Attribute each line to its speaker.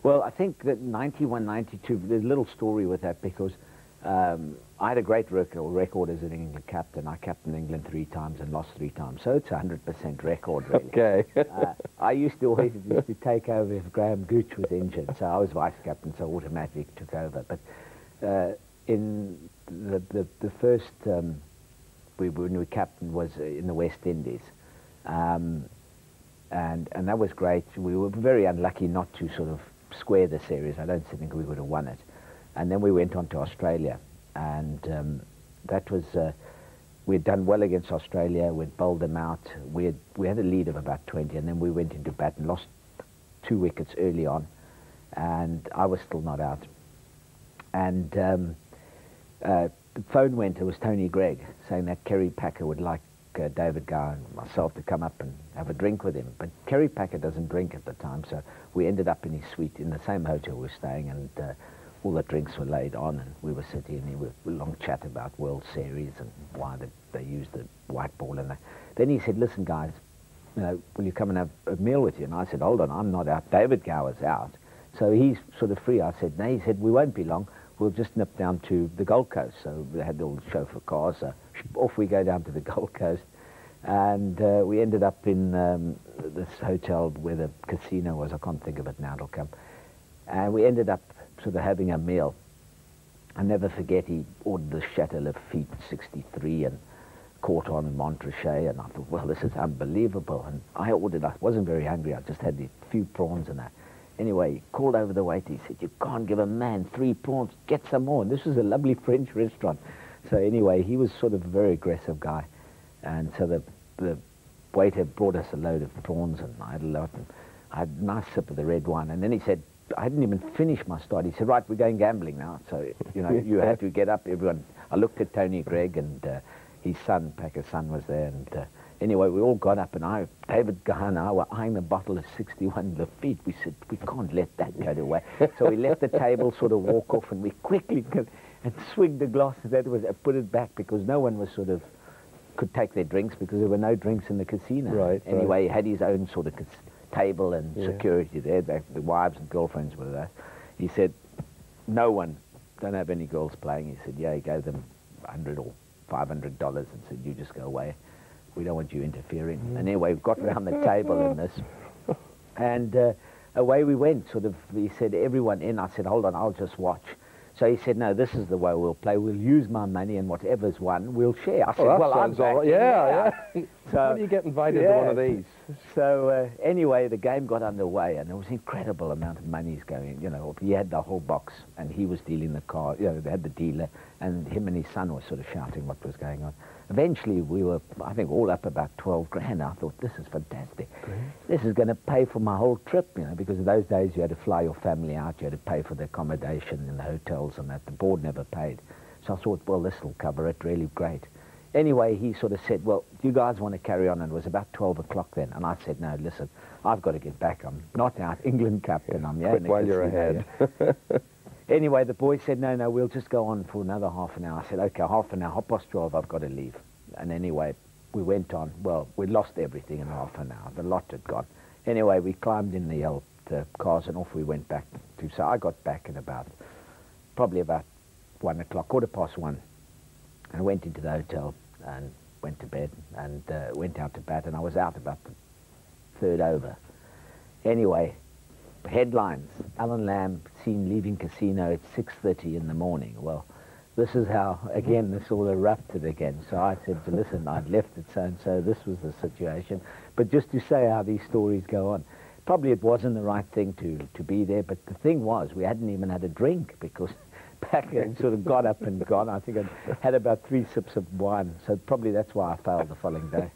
Speaker 1: Well, I think that 91, 92, there's a little story with that because I had a great record as an England captain. I captained England 3 times and lost 3 times, so it's a 100% record, really.
Speaker 2: Okay.
Speaker 1: I used to always take over if Graham Gooch was injured, so I was vice captain, so automatically took over. But in the first when we captained was in the West Indies, and that was great. We were very unlucky not to sort of square the series. I don't think we would have won it. And then we went on to Australia, and that was we'd done well against Australia. We'd bowled them out. We had a lead of about 20, and then we went into bat and lost 2 wickets early on, and I was still not out. And the phone went. It was Tony Gregg saying that Kerry Packer would like David Gower and myself to come up and have a drink with him. But Kerry Packer doesn't drink at the time, so we ended up in his suite in the same hotel we were staying, and all the drinks were laid on, and we were sitting and we were a long chat about World Series and why they used the white ball. And then he said, listen guys, you know, will you come and have a meal with you? And I said, hold on, I'm not out, David Gower's out, so he's sort of free. I said, no. He said, we won't be long, we'll just nip down to the Gold Coast. So we had all the chauffeur cars, so off we go down to the Gold Coast. And we ended up in this hotel where the casino was. I can't think of it now, it'll come. And we ended up sort of having a meal. I'll never forget, he ordered the Chateau Lafitte 63 and caught on Montrachet, and I thought, well, this is unbelievable. And I ordered, I wasn't very hungry, I just had a few prawns and that. Anyway, he called over the waiter, he said, you can't give a man 3 prawns, get some more. And this was a lovely French restaurant. So anyway, he was sort of a very aggressive guy. And so the waiter brought us a load of prawns, and I had a lot, and I had a nice sip of the red wine. And then he said, I hadn't even finished my start. He said, right, we're going gambling now. So, you know, you have to get up, everyone. I looked at Tony Gregg, and his son, Packer's son, was there. And anyway, we all got up, and David Gower and I were eyeing the bottle of 61 Lafitte. We said, we can't let that go to waste. So we left the table, sort of walk off, and we quickly and swigged the glasses. That was, put it back, because no one was sort of, could take their drinks, because there were no drinks in the casino.
Speaker 2: Right.
Speaker 1: Anyway, he had his own sort of table and security there. The wives and girlfriends were there. He said, no one, don't have any girls playing. He said, yeah, he gave them $100 or $500 and said, you just go away. We don't want you interfering. And anyway, we got around the table in this, and away we went. Sort of, he said, everyone in. I said, hold on, I'll just watch. So he said, no, this is the way we'll play. We'll use my money, and whatever's won, we'll share. I said, well, I'm back.
Speaker 2: Yeah. So, how do you get invited to one of these?
Speaker 1: So anyway, the game got underway, and there was an incredible amount of monies going. You know, he had the whole box, and he was dealing the card. You know, they had the dealer, and him and his son were sort of shouting what was going on. Eventually, we were, I think, all up about 12 grand. I thought, this is fantastic. Great. This is going to pay for my whole trip, you know, because in those days you had to fly your family out, you had to pay for the accommodation in the hotels and that. The board never paid. So I thought, well, this will cover it, really great. Anyway, he sort of said, well, do you guys want to carry on? And it was about 12 o'clock then. And I said, no, listen, I've got to get back. I'm not out England captain. I'm
Speaker 2: quit while you're ahead.
Speaker 1: Anyway, the boys said, no, we'll just go on for another half an hour. I said, okay, half an hour, 12:30, I've got to leave. And anyway, we went on. Well, we lost everything in half an hour. The lot had gone. Anyway, we climbed in the cars and off we went back to. So I got back at probably about 1 o'clock, 1:15, and went into the hotel and went to bed and went out to bat, and I was out about the 3rd over. Anyway, headlines, Alan Lamb seen leaving casino at 6:30 in the morning. Well, this is how, again, this all erupted again. So I said, listen, I'd left it so-and-so, this was the situation. But just to say how these stories go on, probably it wasn't the right thing to be there, but the thing was, we hadn't even had a drink, because Packer had sort of got up and gone. I think I had about 3 sips of wine, so probably that's why I failed the following day.